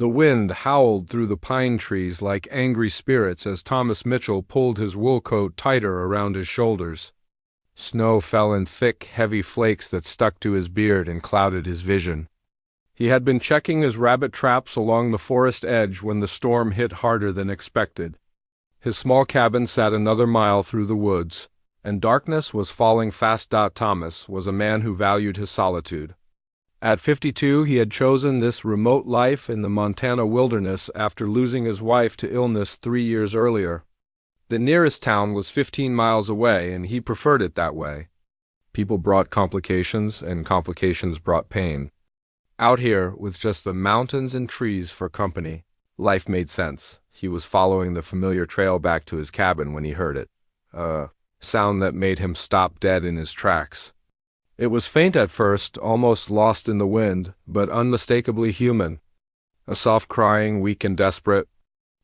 The wind howled through the pine trees like angry spirits as Thomas Mitchell pulled his wool coat tighter around his shoulders. Snow fell in thick, heavy flakes that stuck to his beard and clouded his vision. He had been checking his rabbit traps along the forest edge when the storm hit harder than expected. His small cabin sat another mile through the woods, and darkness was falling fast. Thomas was a man who valued his solitude. At 52, he had chosen this remote life in the Montana wilderness after losing his wife to illness 3 years earlier. The nearest town was 15 miles away, and he preferred it that way. People brought complications, and complications brought pain. Out here, with just the mountains and trees for company, life made sense. He was following the familiar trail back to his cabin when he heard it. A sound that made him stop dead in his tracks. It was faint at first, almost lost in the wind, but unmistakably human. A soft crying, weak and desperate.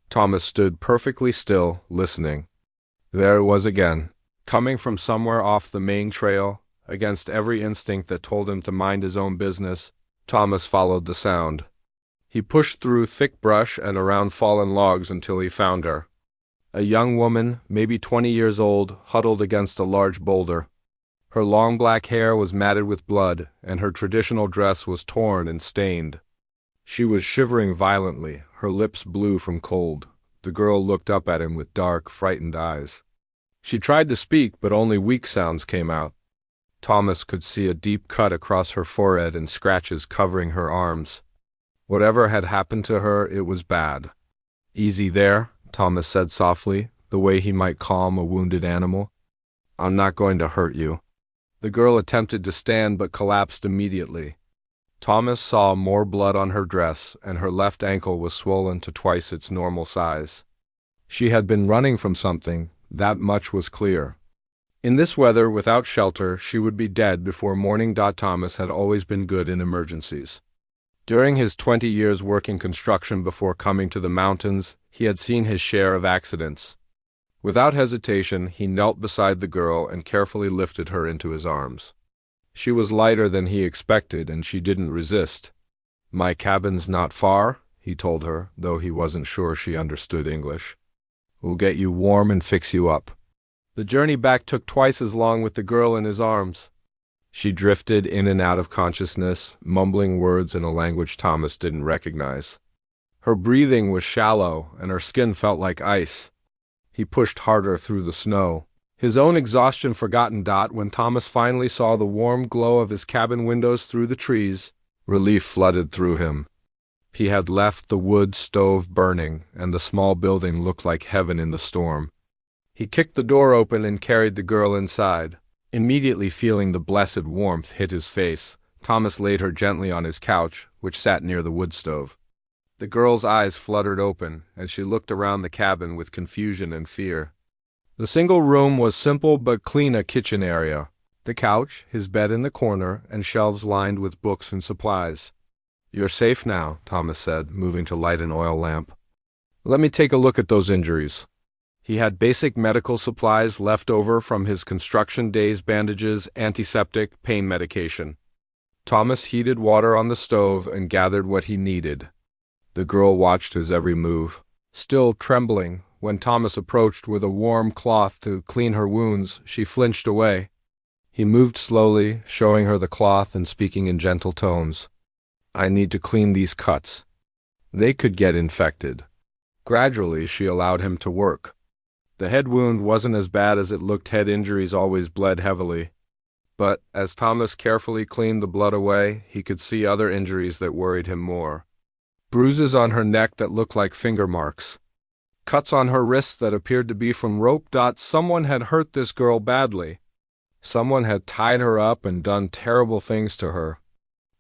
Thomas stood perfectly still, listening. There it was again, coming from somewhere off the main trail. Against every instinct that told him to mind his own business, Thomas followed the sound. He pushed through thick brush and around fallen logs until he found her. A young woman, maybe 20 years old, huddled against a large boulder. Her long black hair was matted with blood, and her traditional dress was torn and stained. She was shivering violently, her lips blue from cold. The girl looked up at him with dark, frightened eyes. She tried to speak, but only weak sounds came out. Thomas could see a deep cut across her forehead and scratches covering her arms. Whatever had happened to her, it was bad. "Easy there," Thomas said softly, the way he might calm a wounded animal. "I'm not going to hurt you." The girl attempted to stand but collapsed immediately. Thomas saw more blood on her dress, and her left ankle was swollen to twice its normal size. She had been running from something, that much was clear. In this weather, without shelter, she would be dead before morning. Thomas had always been good in emergencies. During his 20 years working construction before coming to the mountains, he had seen his share of accidents. Without hesitation, he knelt beside the girl and carefully lifted her into his arms. She was lighter than he expected, and she didn't resist. "My cabin's not far," he told her, though he wasn't sure she understood English. "We'll get you warm and fix you up." The journey back took twice as long with the girl in his arms. She drifted in and out of consciousness, mumbling words in a language Thomas didn't recognize. Her breathing was shallow, and her skin felt like ice. He pushed harder through the snow, his own exhaustion forgotten. When Thomas finally saw the warm glow of his cabin windows through the trees, relief flooded through him. He had left the wood stove burning, and the small building looked like heaven in the storm. He kicked the door open and carried the girl inside. Immediately feeling the blessed warmth hit his face, Thomas laid her gently on his couch, which sat near the wood stove. The girl's eyes fluttered open, and she looked around the cabin with confusion and fear. The single room was simple but clean, a kitchen area. The couch, his bed in the corner, and shelves lined with books and supplies. "You're safe now," Thomas said, moving to light an oil lamp. "Let me take a look at those injuries." He had basic medical supplies left over from his construction days: bandages, antiseptic, pain medication. Thomas heated water on the stove and gathered what he needed. The girl watched his every move, still trembling. When Thomas approached with a warm cloth to clean her wounds, she flinched away. He moved slowly, showing her the cloth and speaking in gentle tones. "I need to clean these cuts. They could get infected." Gradually, she allowed him to work. The head wound wasn't as bad as it looked. Head injuries always bled heavily. But as Thomas carefully cleaned the blood away, he could see other injuries that worried him more. Bruises on her neck that looked like finger marks. Cuts on her wrists that appeared to be from rope. Someone had hurt this girl badly. Someone had tied her up and done terrible things to her.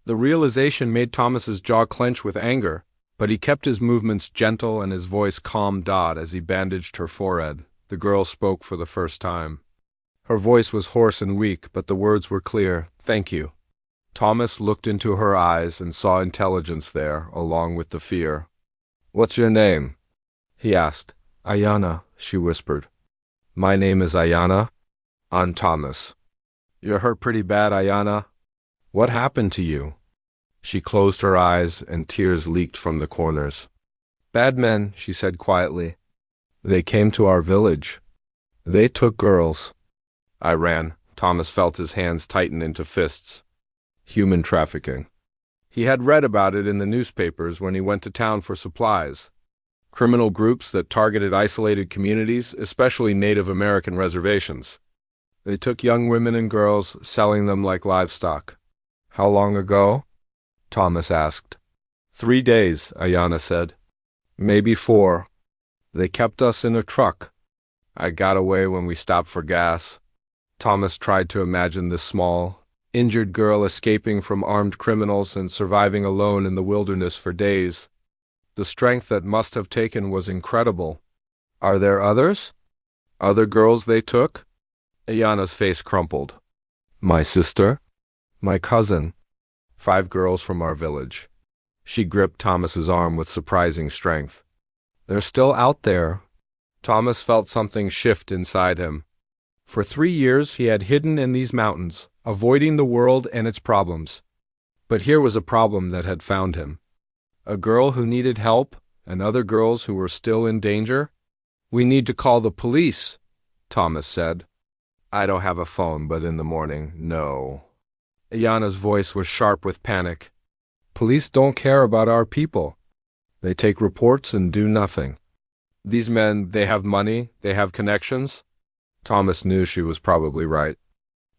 The realization made Thomas's jaw clench with anger, but he kept his movements gentle and his voice calm. As he bandaged her forehead, the girl spoke for the first time. Her voice was hoarse and weak, but the words were clear. "Thank you." Thomas looked into her eyes and saw intelligence there, along with the fear. "What's your name?" he asked. "Ayana," she whispered. "My name is Ayana. I'm Thomas." "You're hurt pretty bad, Ayana. What happened to you?" She closed her eyes and tears leaked from the corners. Bad men, she said quietly. They came to our village. They took girls. I ran. Thomas felt his hands tighten into fists. Human trafficking. He had read about it in the newspapers when he went to town for supplies. Criminal groups that targeted isolated communities, especially Native American reservations. They took young women and girls, selling them like livestock. How long ago? Thomas asked. 3 days, Ayana said. Maybe 4. They kept us in a truck. I got away when we stopped for gas. Thomas tried to imagine this small, injured girl escaping from armed criminals and surviving alone in the wilderness for days. The strength that must have taken was incredible. Are there others? Other girls they took? Ayana's face crumpled. My sister? My cousin. 5 girls from our village. She gripped Thomas's arm with surprising strength. They're still out there. Thomas felt something shift inside him. For 3 years he had hidden in these mountains, avoiding the world and its problems. But here was a problem that had found him. A girl who needed help, and other girls who were still in danger. We need to call the police, Thomas said. I don't have a phone, but in the morning, no. Ayana's voice was sharp with panic. Police don't care about our people. They take reports and do nothing. These men, they have money, they have connections. Thomas knew she was probably right.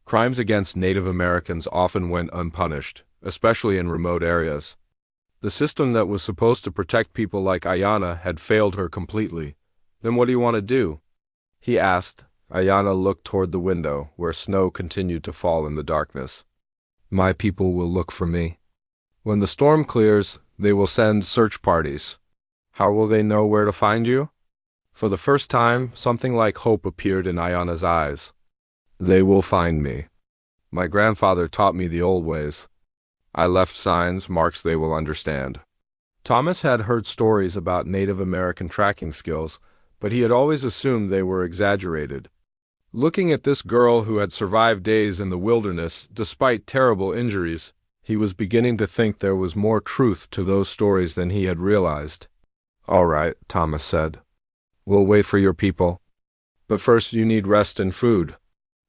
Crimes against Native Americans often went unpunished, especially in remote areas. The system that was supposed to protect people like Ayana had failed her completely. Then what do you want to do? He asked. Ayana looked toward the window, where snow continued to fall in the darkness. My people will look for me. When the storm clears, they will send search parties. How will they know where to find you? For the first time, something like hope appeared in Ayana's eyes. They will find me. My grandfather taught me the old ways. I left signs, marks they will understand. Thomas had heard stories about Native American tracking skills, but he had always assumed they were exaggerated. Looking at this girl who had survived days in the wilderness, despite terrible injuries, he was beginning to think there was more truth to those stories than he had realized. All right, Thomas said. We'll wait for your people. But first you need rest and food.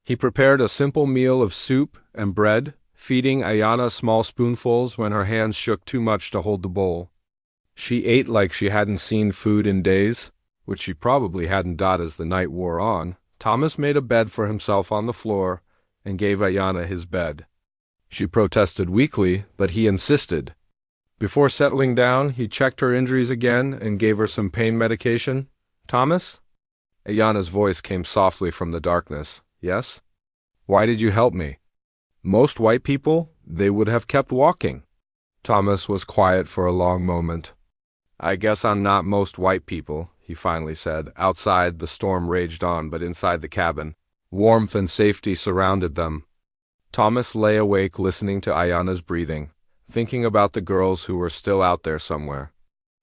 He prepared a simple meal of soup and bread, feeding Ayana small spoonfuls when her hands shook too much to hold the bowl. She ate like she hadn't seen food in days, which she probably hadn't done as the night wore on. Thomas made a bed for himself on the floor and gave Ayana his bed. She protested weakly, but he insisted. Before settling down, he checked her injuries again and gave her some pain medication. Thomas? Ayana's voice came softly from the darkness. Yes? Why did you help me? Most white people, they would have kept walking. Thomas was quiet for a long moment. I guess I'm not most white people, he finally said. Outside, the storm raged on, but inside the cabin, warmth and safety surrounded them. Thomas lay awake listening to Ayana's breathing, thinking about the girls who were still out there somewhere.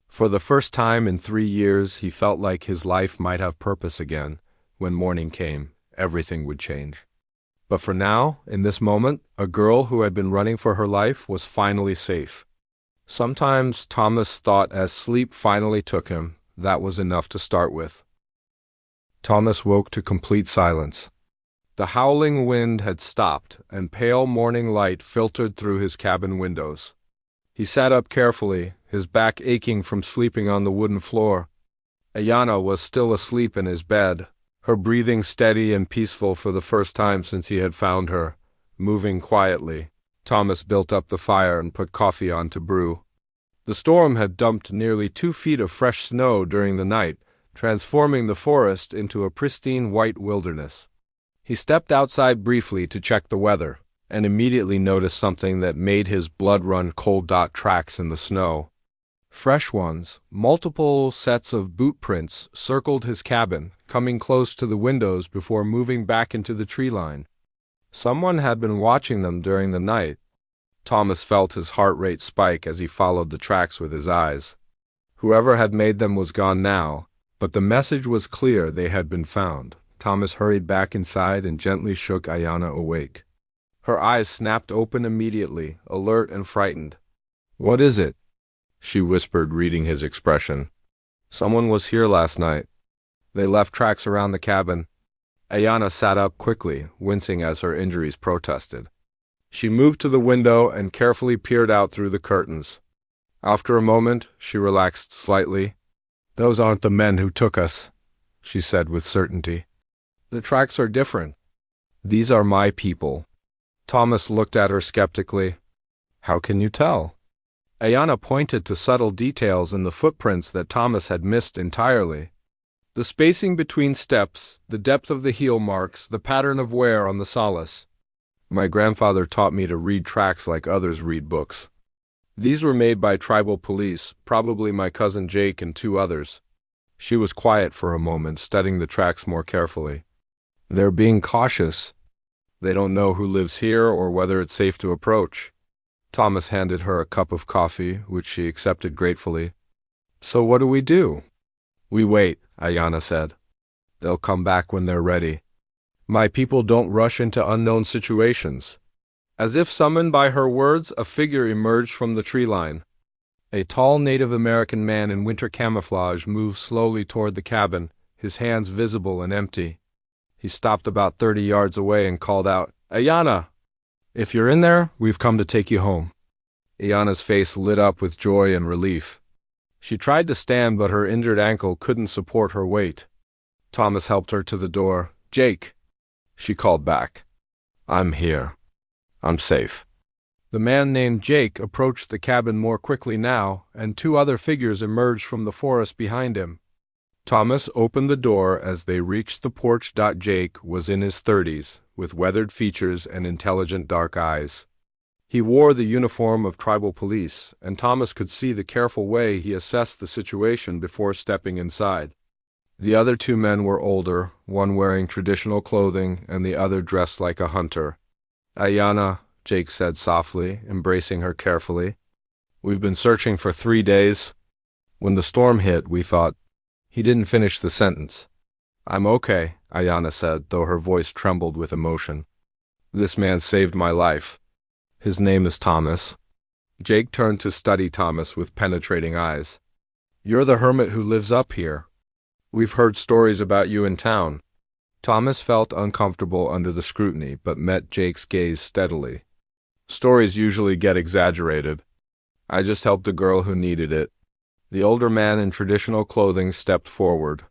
For the first time in 3 years, he felt like his life might have purpose again. When morning came, everything would change. But for now, in this moment, a girl who had been running for her life was finally safe. Sometimes Thomas thought as sleep finally took him, that was enough to start with. Thomas woke to complete silence. The howling wind had stopped, and pale morning light filtered through his cabin windows. He sat up carefully, his back aching from sleeping on the wooden floor. Ayana was still asleep in his bed, her breathing steady and peaceful for the first time since he had found her, moving quietly. Thomas built up the fire and put coffee on to brew. The storm had dumped nearly 2 feet of fresh snow during the night, transforming the forest into a pristine white wilderness. He stepped outside briefly to check the weather, and immediately noticed something that made his blood run cold. Tracks in the snow. Fresh ones, multiple sets of boot prints circled his cabin, coming close to the windows before moving back into the tree line. Someone had been watching them during the night. Thomas felt his heart rate spike as he followed the tracks with his eyes. Whoever had made them was gone now, but the message was clear: they had been found. Thomas hurried back inside and gently shook Ayana awake. Her eyes snapped open immediately, alert and frightened. What is it? She whispered, reading his expression. Someone was here last night. They left tracks around the cabin. Ayana sat up quickly, wincing as her injuries protested. She moved to the window and carefully peered out through the curtains. After a moment, she relaxed slightly. Those aren't the men who took us, she said with certainty. The tracks are different. These are my people. Thomas looked at her skeptically. How can you tell? Ayana pointed to subtle details in the footprints that Thomas had missed entirely. The spacing between steps, the depth of the heel marks, the pattern of wear on the solace. My grandfather taught me to read tracks like others read books. These were made by tribal police, probably my cousin Jake and two others. She was quiet for a moment, studying the tracks more carefully. They're being cautious. They don't know who lives here or whether it's safe to approach. Thomas handed her a cup of coffee, which she accepted gratefully. So what do we do? We wait, Ayana said. They'll come back when they're ready. My people don't rush into unknown situations. As if summoned by her words, a figure emerged from the tree line. A tall Native American man in winter camouflage moved slowly toward the cabin, his hands visible and empty. He stopped about 30 yards away and called out, Ayana! If you're in there, we've come to take you home. Ayana's face lit up with joy and relief. She tried to stand, but her injured ankle couldn't support her weight. Thomas helped her to the door. Jake! She called back. I'm here. I'm safe. The man named Jake approached the cabin more quickly now, and two other figures emerged from the forest behind him. Thomas opened the door as they reached the porch. Jake was in his 30s, with weathered features and intelligent dark eyes. He wore the uniform of tribal police, and Thomas could see the careful way he assessed the situation before stepping inside. The other two men were older, one wearing traditional clothing and the other dressed like a hunter. Ayana, Jake said softly, embracing her carefully. We've been searching for 3 days. When the storm hit, we thought... He didn't finish the sentence. I'm okay, Ayana said, though her voice trembled with emotion. This man saved my life. His name is Thomas. Jake turned to study Thomas with penetrating eyes. You're the hermit who lives up here. We've heard stories about you in town. Thomas felt uncomfortable under the scrutiny, but met Jake's gaze steadily. Stories usually get exaggerated. I just helped a girl who needed it. The older man in traditional clothing stepped forward.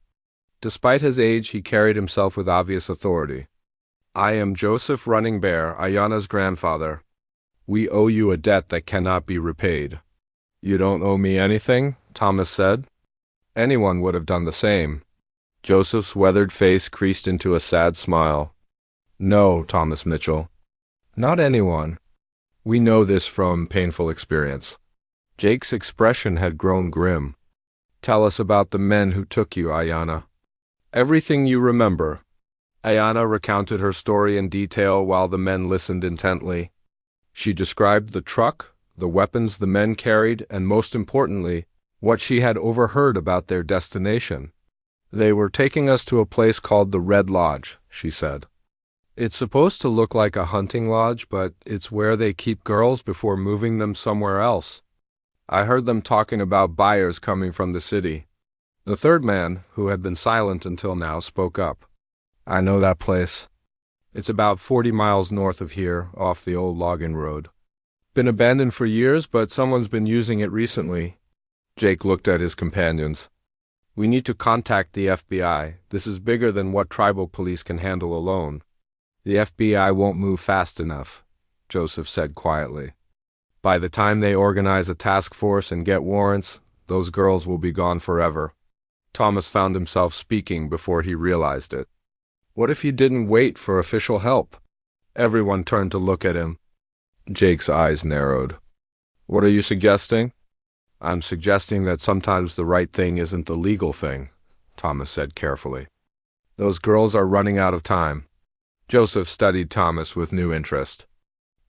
Despite his age, he carried himself with obvious authority. I am Joseph Running Bear, Ayana's grandfather. We owe you a debt that cannot be repaid. You don't owe me anything, Thomas said. Anyone would have done the same. Joseph's weathered face creased into a sad smile. No, Thomas Mitchell. Not anyone. We know this from painful experience. Jake's expression had grown grim. Tell us about the men who took you, Ayana. Everything you remember. Ayana recounted her story in detail while the men listened intently. She described the truck, the weapons the men carried, and most importantly, what she had overheard about their destination. They were taking us to a place called the Red Lodge, she said. It's supposed to look like a hunting lodge, but it's where they keep girls before moving them somewhere else. I heard them talking about buyers coming from the city. The third man, who had been silent until now, spoke up. I know that place. It's about 40 miles north of here, off the old logging road. Been abandoned for years, but someone's been using it recently. Jake looked at his companions. We need to contact the FBI. This is bigger than what tribal police can handle alone. The FBI won't move fast enough, Joseph said quietly. By the time they organize a task force and get warrants, those girls will be gone forever. Thomas found himself speaking before he realized it. What if he didn't wait for official help? Everyone turned to look at him. Jake's eyes narrowed. What are you suggesting? I'm suggesting that sometimes the right thing isn't the legal thing, Thomas said carefully. Those girls are running out of time. Joseph studied Thomas with new interest.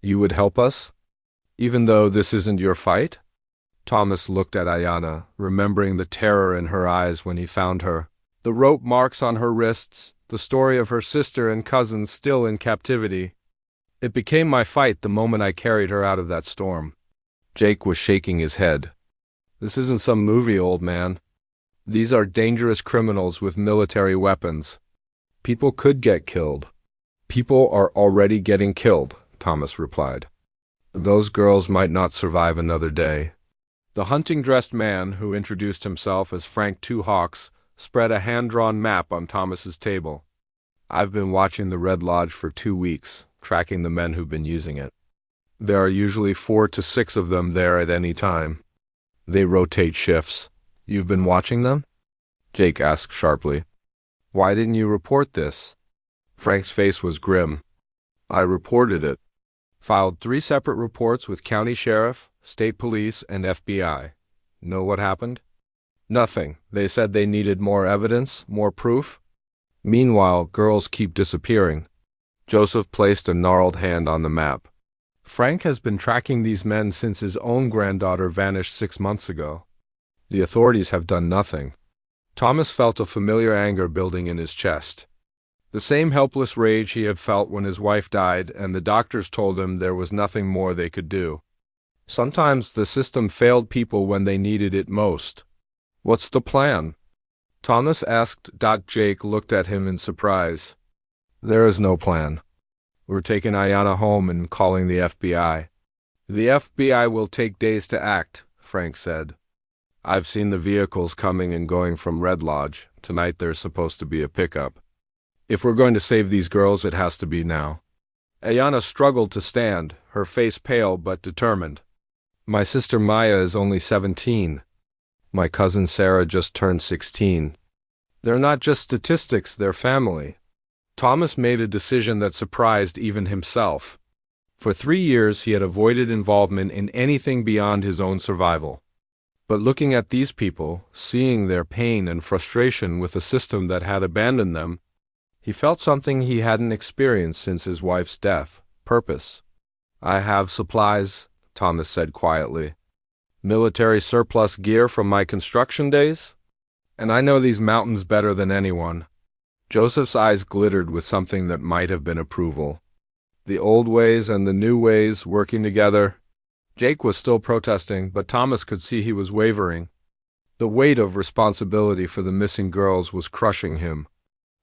You would help us? Even though this isn't your fight? Thomas looked at Ayana, remembering the terror in her eyes when he found her, the rope marks on her wrists, the story of her sister and cousins still in captivity. It became my fight the moment I carried her out of that storm. Jake was shaking his head. This isn't some movie, old man. These are dangerous criminals with military weapons. People could get killed. People are already getting killed, Thomas replied. Those girls might not survive another day. The hunting-dressed man, who introduced himself as Frank Two Hawks, spread a hand-drawn map on Thomas's table. I've been watching the Red Lodge for 2 weeks, tracking the men who've been using it. There are usually 4 to 6 of them there at any time. They rotate shifts. You've been watching them? Jake asked sharply. Why didn't you report this? Frank's face was grim. I reported it. Filed 3 separate reports with county sheriff, state police, and FBI. Know what happened? Nothing. They said they needed more evidence, more proof. Meanwhile, girls keep disappearing. Joseph placed a gnarled hand on the map. Frank has been tracking these men since his own granddaughter vanished 6 months ago. The authorities have done nothing. Thomas felt a familiar anger building in his chest. The same helpless rage he had felt when his wife died and the doctors told him there was nothing more they could do. Sometimes the system failed people when they needed it most. What's the plan? Thomas asked. Jake looked at him in surprise. There is no plan. We're taking Ayanna home and calling the FBI. The FBI will take days to act, Frank said. I've seen the vehicles coming and going from Red Lodge. Tonight there's supposed to be a pickup. If we're going to save these girls, it has to be now. Ayanna struggled to stand, her face pale but determined. My sister Maya is only 17. My cousin Sarah just turned 16. They're not just statistics, they're family. Thomas made a decision that surprised even himself. For 3 years he had avoided involvement in anything beyond his own survival. But looking at these people, seeing their pain and frustration with a system that had abandoned them, he felt something he hadn't experienced since his wife's death: purpose. I have supplies, Thomas said quietly. Military surplus gear from my construction days? And I know these mountains better than anyone. Joseph's eyes glittered with something that might have been approval. The old ways and the new ways working together. Jake was still protesting, but Thomas could see he was wavering. The weight of responsibility for the missing girls was crushing him.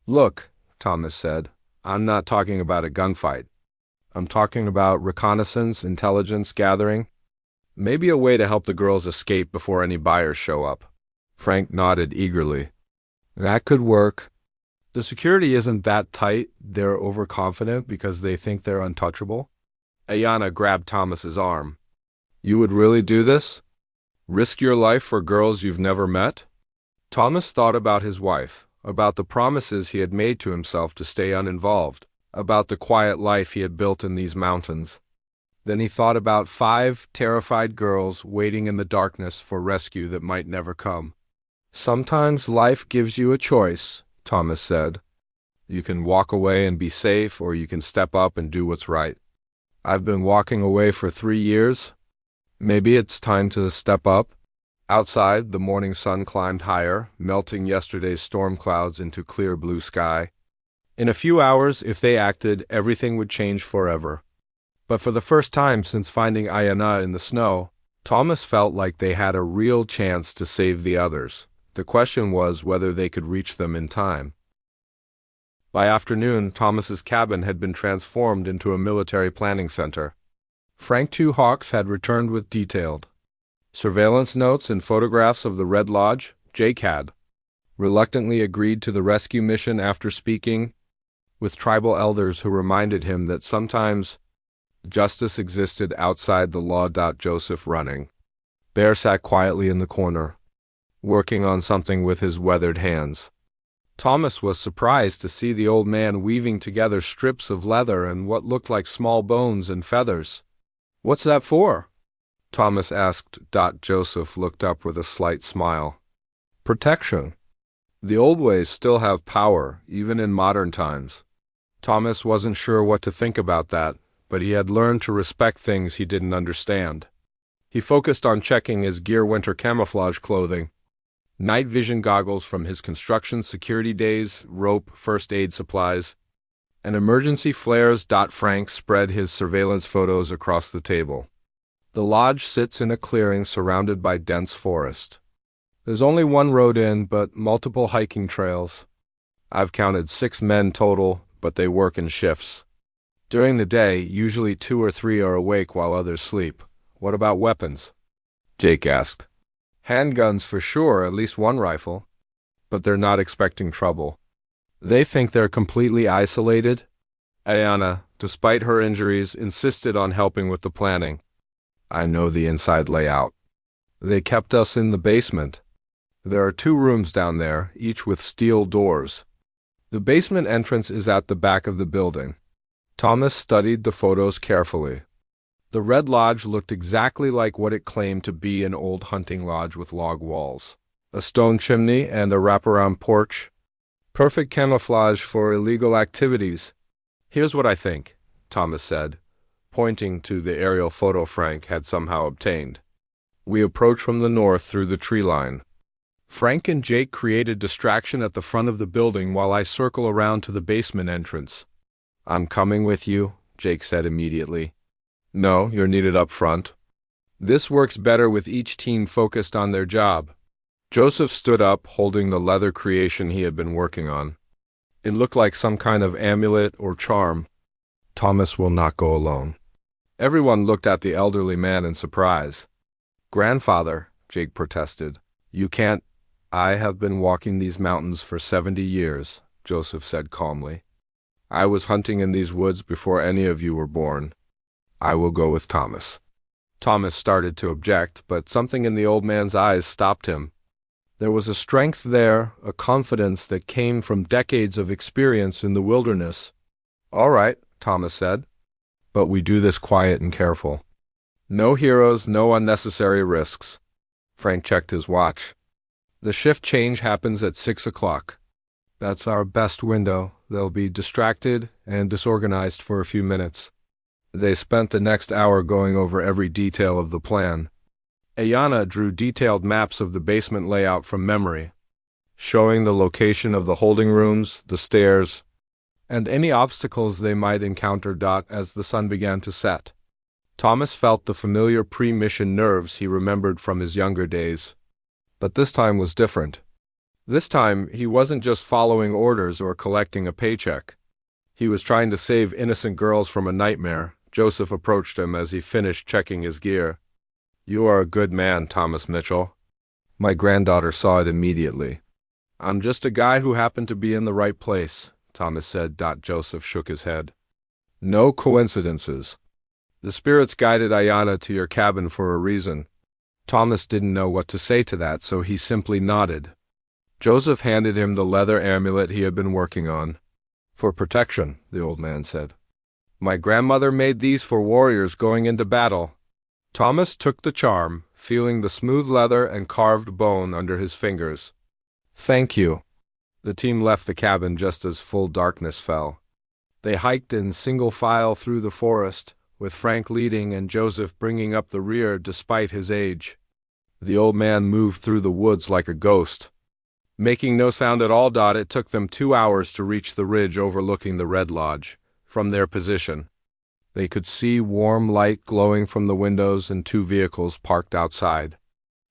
Look, Thomas said, I'm not talking about a gunfight. I'm talking about reconnaissance, intelligence gathering. Maybe a way to help the girls escape before any buyers show up. Frank nodded eagerly. That could work. The security isn't that tight. They're overconfident because they think they're untouchable. Ayanna grabbed Thomas's arm. You would really do this? Risk your life for girls you've never met? Thomas thought about his wife, about the promises he had made to himself to stay uninvolved, about the quiet life he had built in these mountains. Then he thought about 5 terrified girls waiting in the darkness for rescue that might never come. Sometimes life gives you a choice, Thomas said. You can walk away and be safe, or you can step up and do what's right. I've been walking away for 3 years. Maybe it's time to step up. Outside, the morning sun climbed higher, melting yesterday's storm clouds into clear blue sky. In a few hours, if they acted, everything would change forever. But for the first time since finding Ayanna in the snow, Thomas felt like they had a real chance to save the others. The question was whether they could reach them in time. By afternoon, Thomas's cabin had been transformed into a military planning center. Frank Two Hawks had returned with detailed surveillance notes and photographs of the Red Lodge. Jake had reluctantly agreed to the rescue mission after speaking with tribal elders who reminded him that sometimes justice existed outside the law. Joseph running. Bear sat quietly in the corner, working on something with his weathered hands. Thomas was surprised to see the old man weaving together strips of leather and what looked like small bones and feathers. What's that for? Thomas asked. Joseph looked up with a slight smile. Protection. The old ways still have power, even in modern times. Thomas wasn't sure what to think about that, but he had learned to respect things he didn't understand. He focused on checking his gear winter camouflage clothing, night vision goggles from his construction security days, rope, first aid supplies, and emergency flares. Frank spread his surveillance photos across the table. The lodge sits in a clearing surrounded by dense forest. There's only one road in, but multiple hiking trails. I've counted 6 men total, but they work in shifts. During the day, usually 2 or 3 are awake while others sleep. What about weapons? Jake asked. Handguns for sure, at least one rifle. But they're not expecting trouble. They think they're completely isolated. Ayana, despite her injuries, insisted on helping with the planning. I know the inside layout. They kept us in the basement. There are 2 rooms down there, each with steel doors. The basement entrance is at the back of the building. Thomas studied the photos carefully. The Red Lodge looked exactly like what it claimed to be, an old hunting lodge with log walls, a stone chimney, and a wraparound porch. Perfect camouflage for illegal activities. Here's what I think, Thomas said, pointing to the aerial photo Frank had somehow obtained. We approach from the north through the tree line. Frank and Jake created distraction at the front of the building while I circle around to the basement entrance. I'm coming with you, Jake said immediately. No, you're needed up front. This works better with each team focused on their job. Joseph stood up, holding the leather creation he had been working on. It looked like some kind of amulet or charm. Thomas will not go alone. Everyone looked at the elderly man in surprise. Grandfather, Jake protested. You can't. I have been walking these mountains for 70 years, Joseph said calmly. I was hunting in these woods before any of you were born. I will go with Thomas. Thomas started to object, but something in the old man's eyes stopped him. There was a strength there, a confidence that came from decades of experience in the wilderness. All right, Thomas said. But we do this quiet and careful. No heroes, no unnecessary risks. Frank checked his watch. The shift change happens at 6 o'clock. That's our best window. They'll be distracted and disorganized for a few minutes. They spent the next hour going over every detail of the plan. Ayana drew detailed maps of the basement layout from memory, showing the location of the holding rooms, the stairs, and any obstacles they might encounter. As the sun began to set, Thomas felt the familiar pre-mission nerves he remembered from his younger days. But this time was different. This time, he wasn't just following orders or collecting a paycheck. He was trying to save innocent girls from a nightmare. Joseph approached him as he finished checking his gear. You are a good man, Thomas Mitchell. My granddaughter saw it immediately. I'm just a guy who happened to be in the right place, Thomas said. Joseph shook his head. No coincidences. The spirits guided Ayana to your cabin for a reason. Thomas didn't know what to say to that, so he simply nodded. Joseph handed him the leather amulet he had been working on. For protection, the old man said. My grandmother made these for warriors going into battle. Thomas took the charm, feeling the smooth leather and carved bone under his fingers. Thank you. The team left the cabin just as full darkness fell. They hiked in single file through the forest, with Frank leading and Joseph bringing up the rear despite his age. The old man moved through the woods like a ghost, making no sound at all. It took them 2 hours to reach the ridge overlooking the Red Lodge. From their position, they could see warm light glowing from the windows and 2 vehicles parked outside.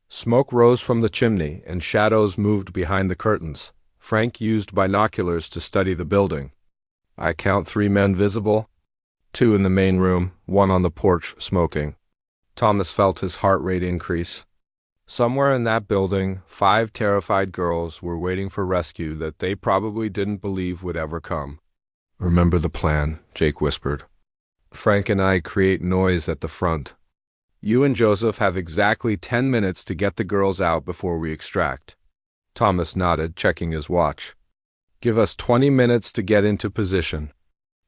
Smoke rose from the chimney and shadows moved behind the curtains. Frank used binoculars to study the building. I count 3 men visible, 2 in the main room, 1 on the porch smoking. Thomas felt his heart rate increase. Somewhere in that building, 5 terrified girls were waiting for rescue that they probably didn't believe would ever come. Remember the plan, Jake whispered. Frank and I create noise at the front. You and Joseph have exactly 10 minutes to get the girls out before we extract. Thomas nodded, checking his watch. Give us 20 minutes to get into position.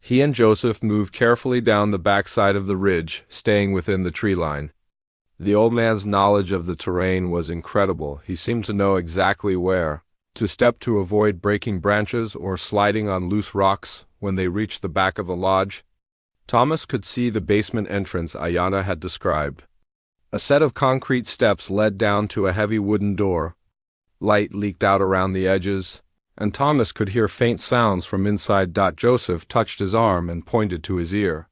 He and Joseph moved carefully down the backside of the ridge, staying within the tree line. The old man's knowledge of the terrain was incredible. He seemed to know exactly where to step to avoid breaking branches or sliding on loose rocks when they reached the back of the lodge. Thomas could see the basement entrance Ayana had described. A set of concrete steps led down to a heavy wooden door. Light leaked out around the edges, and Thomas could hear faint sounds from inside. Joseph touched his arm and pointed to his ear.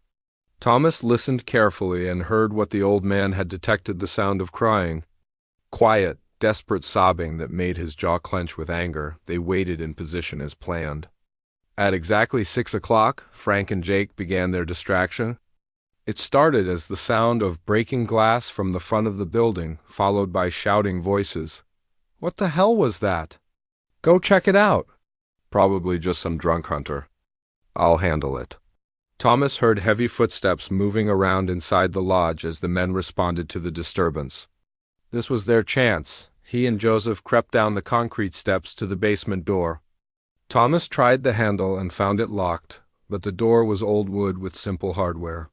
Thomas listened carefully and heard what the old man had detected: the sound of crying. Quiet, desperate sobbing that made his jaw clench with anger. They waited in position as planned. At exactly 6 o'clock, Frank and Jake began their distraction. It started as the sound of breaking glass from the front of the building, followed by shouting voices. "What the hell was that? Go check it out." "Probably just some drunk hunter. I'll handle it." Thomas heard heavy footsteps moving around inside the lodge as the men responded to the disturbance. This was their chance. He and Joseph crept down the concrete steps to the basement door. Thomas tried the handle and found it locked, but the door was old wood with simple hardware.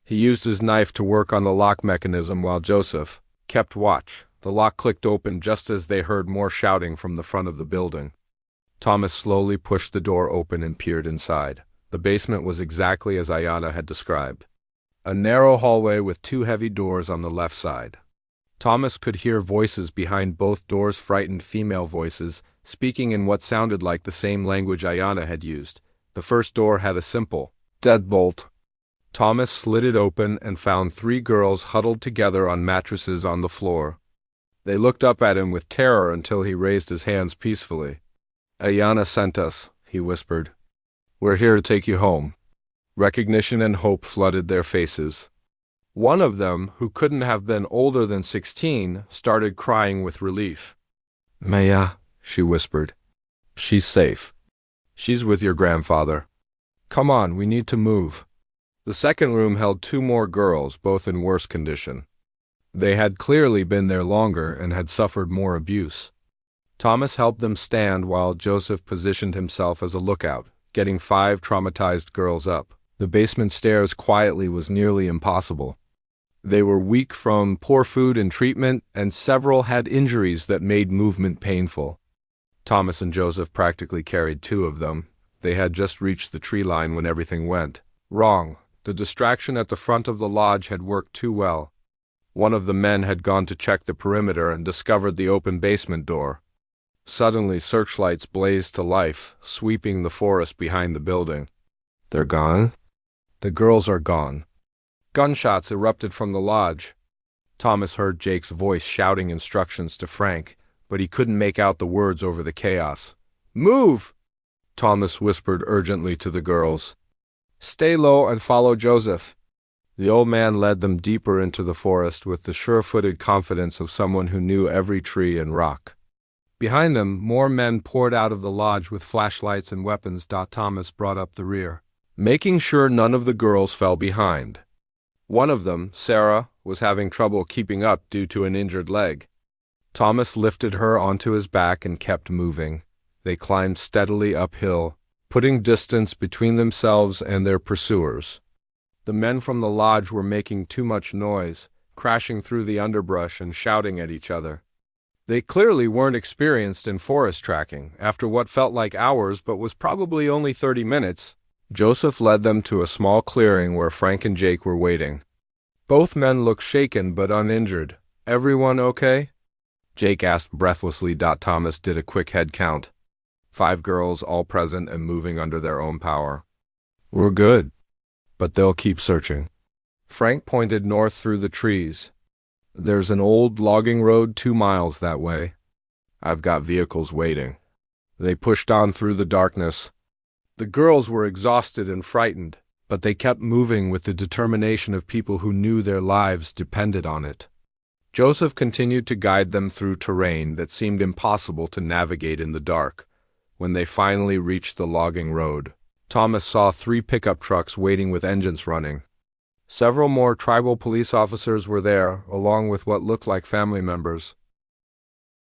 He used his knife to work on the lock mechanism while Joseph kept watch. The lock clicked open just as they heard more shouting from the front of the building. Thomas slowly pushed the door open and peered inside. The basement was exactly as Ayanna had described. A narrow hallway with 2 heavy doors on the left side. Thomas could hear voices behind both doors, frightened female voices, speaking in what sounded like the same language Ayanna had used. The first door had a simple deadbolt. Thomas slid it open and found 3 girls huddled together on mattresses on the floor. They looked up at him with terror until he raised his hands peacefully. "Ayanna sent us," he whispered. "We're here to take you home." Recognition and hope flooded their faces. One of them, who couldn't have been older than 16, started crying with relief. "Maya," she whispered. "She's safe. She's with your grandfather. Come on, we need to move." The second room held 2 more girls, both in worse condition. They had clearly been there longer and had suffered more abuse. Thomas helped them stand while Joseph positioned himself as a lookout, getting 5 traumatized girls up. The basement stairs quietly was nearly impossible. They were weak from poor food and treatment, and several had injuries that made movement painful. Thomas and Joseph practically carried 2 of them. They had just reached the tree line when everything went wrong. The distraction at the front of the lodge had worked too well. One of the men had gone to check the perimeter and discovered the open basement door. Suddenly, searchlights blazed to life, sweeping the forest behind the building. "They're gone?" "The girls are gone." Gunshots erupted from the lodge. Thomas heard Jake's voice shouting instructions to Frank, but he couldn't make out the words over the chaos. "Move!" Thomas whispered urgently to the girls. "Stay low and follow Joseph." The old man led them deeper into the forest with the sure-footed confidence of someone who knew every tree and rock. Behind them, more men poured out of the lodge with flashlights and weapons. Thomas brought up the rear, making sure none of the girls fell behind. One of them, Sarah, was having trouble keeping up due to an injured leg. Thomas lifted her onto his back and kept moving. They climbed steadily uphill, putting distance between themselves and their pursuers. The men from the lodge were making too much noise, crashing through the underbrush and shouting at each other. They clearly weren't experienced in forest tracking. After what felt like hours but was probably only 30 minutes, Joseph led them to a small clearing where Frank and Jake were waiting. Both men looked shaken but uninjured. "Everyone okay?" Jake asked breathlessly. Thomas did a quick head count. 5 girls, all present and moving under their own power. "We're good, but they'll keep searching." Frank pointed north through the trees. "There's an old logging road 2 miles that way. I've got vehicles waiting." They pushed on through the darkness. The girls were exhausted and frightened, but they kept moving with the determination of people who knew their lives depended on it. Joseph continued to guide them through terrain that seemed impossible to navigate in the dark. When they finally reached the logging road, Thomas saw 3 pickup trucks waiting with engines running. Several more tribal police officers were there, along with what looked like family members.